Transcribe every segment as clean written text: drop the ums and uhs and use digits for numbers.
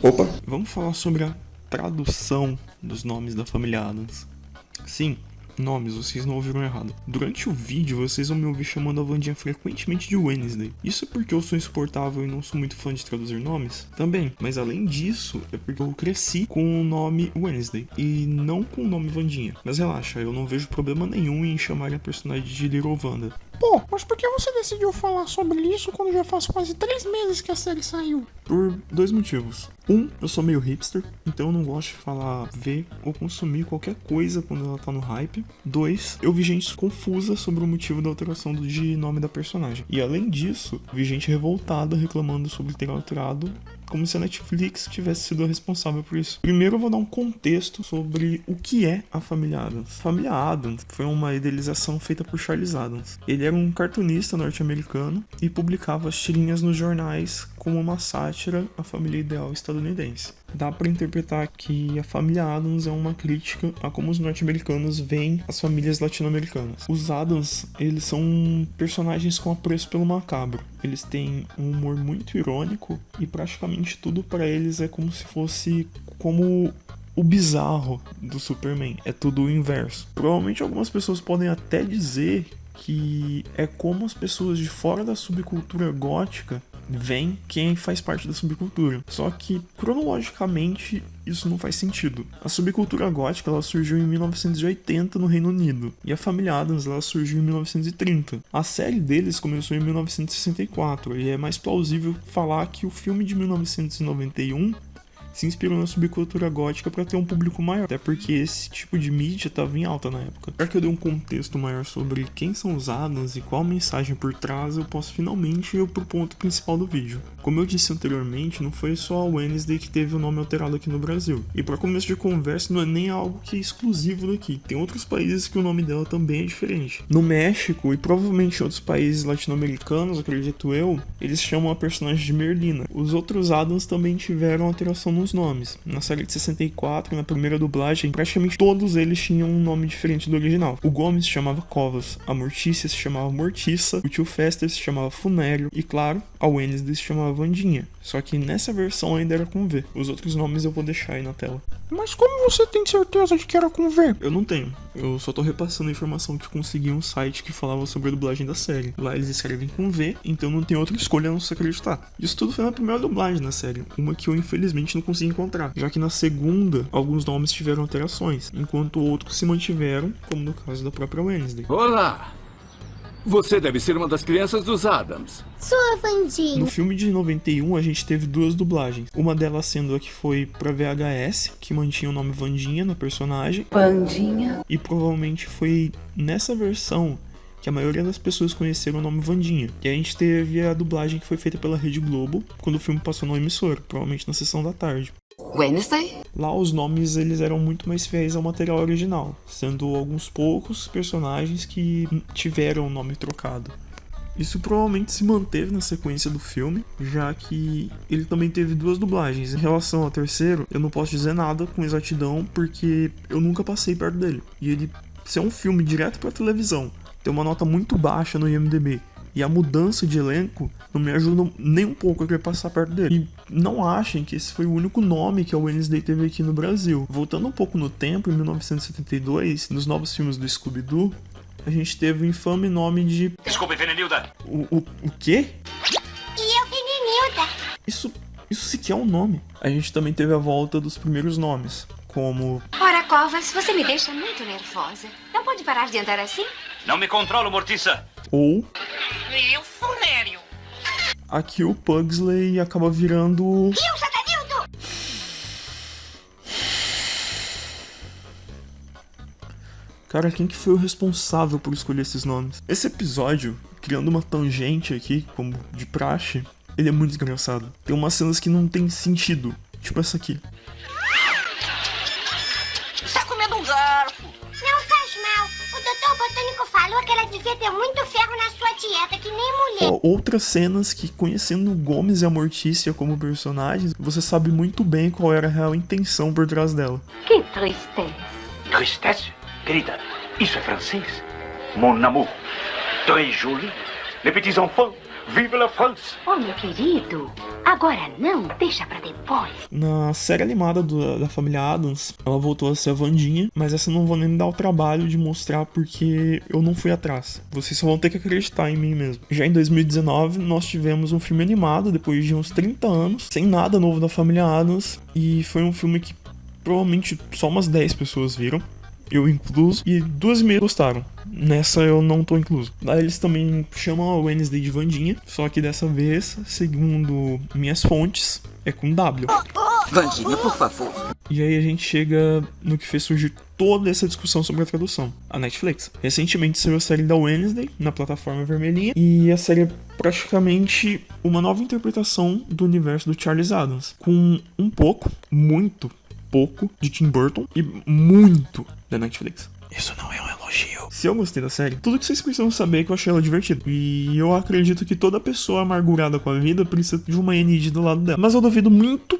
Opa! Vamos falar sobre a tradução dos nomes da família Addams. Sim, nomes, vocês não ouviram errado. Durante o vídeo, vocês vão me ouvir chamando a Wandinha frequentemente de Wednesday. Isso é porque eu sou insuportável e não sou muito fã de traduzir nomes? Também, mas além disso, é porque eu cresci com o nome Wednesday e não com o nome Wandinha. Mas relaxa, eu não vejo problema nenhum em chamar a personagem de Little Wanda. Pô, mas por que você decidiu falar sobre isso quando já faz quase 3 meses que a série saiu? Por dois motivos. Eu sou meio hipster, então eu não gosto de falar, ver ou consumir qualquer coisa quando ela tá no hype. 2, eu vi gente confusa sobre o motivo da alteração de nome da personagem. E além disso, vi gente revoltada reclamando sobre ter alterado, como se a Netflix tivesse sido a responsável por isso. Primeiro eu vou dar um contexto sobre o que é a família Addams. A família Addams foi uma idealização feita por Charles Addams. Ele era um cartunista norte-americano e publicava as tirinhas nos jornais como uma sátira à família ideal estadunidense. Dá para interpretar que a família Addams é uma crítica a como os norte-americanos veem as famílias latino-americanas. Os Addams, eles são personagens com apreço pelo macabro. Eles têm um humor muito irônico e praticamente tudo para eles é como se fosse como o bizarro do Superman. É tudo o inverso. Provavelmente algumas pessoas podem até dizer que é como as pessoas de fora da subcultura gótica veem quem faz parte da subcultura. Só que, cronologicamente, isso não faz sentido. A subcultura gótica ela surgiu em 1980 no Reino Unido, e a família Addams ela surgiu em 1930. A série deles começou em 1964, e é mais plausível falar que o filme de 1991 se inspirou na subcultura gótica para ter um público maior, até porque esse tipo de mídia estava em alta na época. Já que eu dei um contexto maior sobre quem são os Addams e qual a mensagem por trás, eu posso finalmente ir pro ponto principal do vídeo. Como eu disse anteriormente, não foi só a Wednesday que teve o nome alterado aqui no Brasil. E para começo de conversa, não é nem algo que é exclusivo daqui. Tem outros países que o nome dela também é diferente. No México e provavelmente em outros países latino-americanos, acredito eu, eles chamam a personagem de Merlina. Os outros Addams também tiveram alteração nos nomes. Na série de 64, na primeira dublagem, praticamente todos eles tinham um nome diferente do original. O Gomes se chamava Covas, a Mortícia se chamava Mortiça, o tio Fester se chamava Funério e, claro, a Wednesday se chamava Wandinha. Só que nessa versão ainda era com V. Os outros nomes eu vou deixar aí na tela. Mas como você tem certeza de que era com V? Eu não tenho. Eu só tô repassando a informação que consegui em um site que falava sobre a dublagem da série. Lá eles escrevem com V, então não tem outra escolha a não se acreditar. Isso tudo foi na primeira dublagem da série, uma que eu infelizmente não consegui encontrar, já que na segunda alguns nomes tiveram alterações, enquanto outros se mantiveram, como no caso da própria Wednesday. Olá! Você deve ser uma das crianças dos Addams. Sou a Wandinha. No filme de 91 a gente teve duas dublagens, uma delas sendo a que foi pra VHS, que mantinha o nome Wandinha na personagem. Wandinha. E provavelmente foi nessa versão que a maioria das pessoas conheceram o nome Wandinha. E a gente teve a dublagem que foi feita pela Rede Globo, quando o filme passou na emissora, provavelmente na sessão da tarde. Wednesday? Lá os nomes eles eram muito mais fiéis ao material original, sendo alguns poucos personagens que tiveram o nome trocado. Isso provavelmente se manteve na sequência do filme, já que ele também teve duas dublagens. Em relação ao terceiro, eu não posso dizer nada com exatidão, porque eu nunca passei perto dele. E ele ser um filme direto pra televisão, tem uma nota muito baixa no IMDb, e a mudança de elenco não me ajuda nem um pouco a querer passar perto dele. E não achem que esse foi o único nome que a Wednesday teve aqui no Brasil. Voltando um pouco no tempo, em 1972, nos novos filmes do Scooby-Doo, a gente teve o infame nome de... Desculpe, Venenilda. O quê? E eu, Venenilda. Isso sequer é um nome. A gente também teve a volta dos primeiros nomes, como... Ora, Covas, você me deixa muito nervosa. Não pode parar de andar assim? Não me controlo, Mortiça. Ou... Eu, Funério. Aqui o Pugsley acaba virando... E o Satanildo. Cara, quem que foi o responsável por escolher esses nomes? Esse episódio, criando uma tangente aqui, como de praxe, ele é muito engraçado. Tem umas cenas que não tem sentido, tipo essa aqui. Está comendo um garfo. Não faz mal. O doutor Botânico falou que ela devia ter muito ferro na sua dieta, que nem mulher. Ó, outras cenas que, conhecendo o Gomes e a Mortícia como personagens, você sabe muito bem qual era a real intenção por trás dela. Que tristeza. Tristesse? Querida, isso é francês. Mon amour. Très joli. Les petits enfants. Vive la France! Oh, meu querido, agora não, deixa pra depois. Na série animada da família Addams, ela voltou a ser a Wandinha, mas essa eu não vou nem me dar o trabalho de mostrar porque eu não fui atrás. Vocês só vão ter que acreditar em mim mesmo. Já em 2019, nós tivemos um filme animado, depois de uns 30 anos, sem nada novo da família Addams, e foi um filme que provavelmente só umas 10 pessoas viram, eu incluso, e 2,5 gostaram. Nessa eu não tô incluso. Daí eles também chamam a Wednesday de Wandinha, só que dessa vez, segundo minhas fontes, é com W. Wandinha, por favor. E aí a gente chega no que fez surgir toda essa discussão sobre a tradução, a Netflix. Recentemente saiu a série da Wednesday na plataforma vermelhinha, e a série é praticamente uma nova interpretação do universo do Charles Addams, com um pouco, muito pouco de Tim Burton e muito da Netflix. Isso não é um elogio. Se eu gostei da série, tudo que vocês precisam saber é que eu achei ela divertida. E eu acredito que toda pessoa amargurada com a vida precisa de uma ND do lado dela. Mas eu duvido muito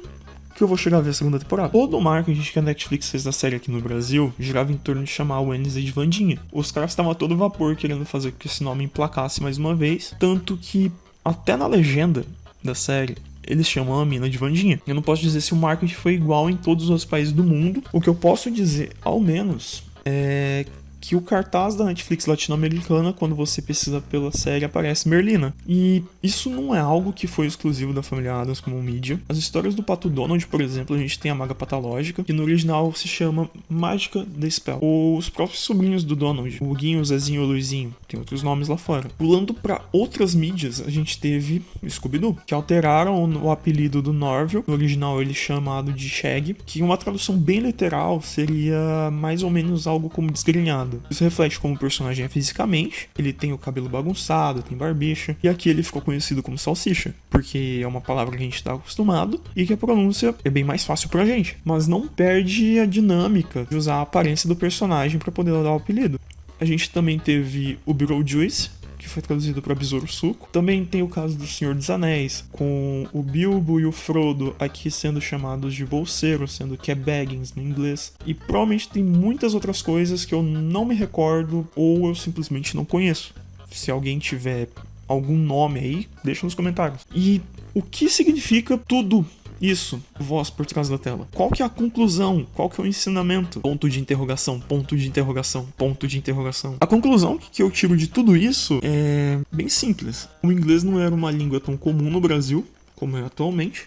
que eu vou chegar a ver a segunda temporada. Todo o marketing que a Netflix fez da série aqui no Brasil girava em torno de chamar a Wednesday de Wandinha. Os caras estavam a todo vapor querendo fazer com que esse nome emplacasse mais uma vez. Tanto que até na legenda da série eles chamam a mina de Wandinha. Eu não posso dizer se o marketing foi igual em todos os países do mundo. O que eu posso dizer, ao menos, é que o cartaz da Netflix latino-americana, quando você pesquisa pela série, aparece Merlina. E isso não é algo que foi exclusivo da família Addams como mídia. As histórias do Pato Donald, por exemplo, a gente tem a Maga Patológica, que no original se chama Mágica the Spell. Os próprios sobrinhos do Donald, o Guinho, o Zezinho e o Luizinho, tem outros nomes lá fora. Pulando para outras mídias, a gente teve o Scooby-Doo, que alteraram o apelido do Norville. No original ele é chamado de Shaggy, que uma tradução bem literal seria mais ou menos algo como desgrenhado. Isso reflete como o personagem é fisicamente. Ele tem o cabelo bagunçado, tem barbicha. E aqui ele ficou conhecido como Salsicha, porque é uma palavra que a gente tá acostumado e que a pronúncia é bem mais fácil pra gente. Mas não perde a dinâmica de usar a aparência do personagem para poder dar o apelido. A gente também teve o Beetlejuice, que foi traduzido para Besouro Suco. Também tem o caso do Senhor dos Anéis, com o Bilbo e o Frodo aqui sendo chamados de Bolseiro, sendo que é Baggins no inglês. E provavelmente tem muitas outras coisas que eu não me recordo ou eu simplesmente não conheço. Se alguém tiver algum nome aí, deixa nos comentários. E o que significa tudo isso, voz por trás da tela? Qual que é a conclusão? Qual que é o ensinamento? Ponto de interrogação, ponto de interrogação, ponto de interrogação. A conclusão que eu tiro de tudo isso é bem simples. O inglês não era uma língua tão comum no Brasil, como é atualmente.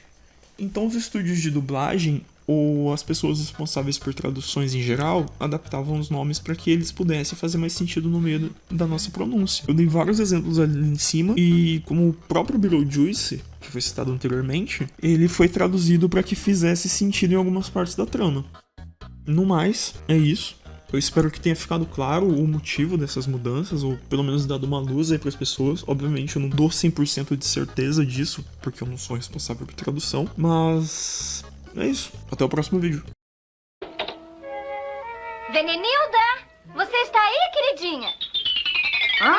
Então os estúdios de dublagem ou as pessoas responsáveis por traduções em geral adaptavam os nomes para que eles pudessem fazer mais sentido no meio da nossa pronúncia. Eu dei vários exemplos ali em cima e como o próprio Beetlejuice, que foi citado anteriormente, ele foi traduzido para que fizesse sentido em algumas partes da trama. No mais, é isso. Eu espero que tenha ficado claro o motivo dessas mudanças, ou pelo menos dado uma luz aí para as pessoas. Obviamente eu não dou 100% de certeza disso, porque eu não sou responsável por tradução, mas é isso. Até o próximo vídeo. Venenilda, você está aí, queridinha? Hã?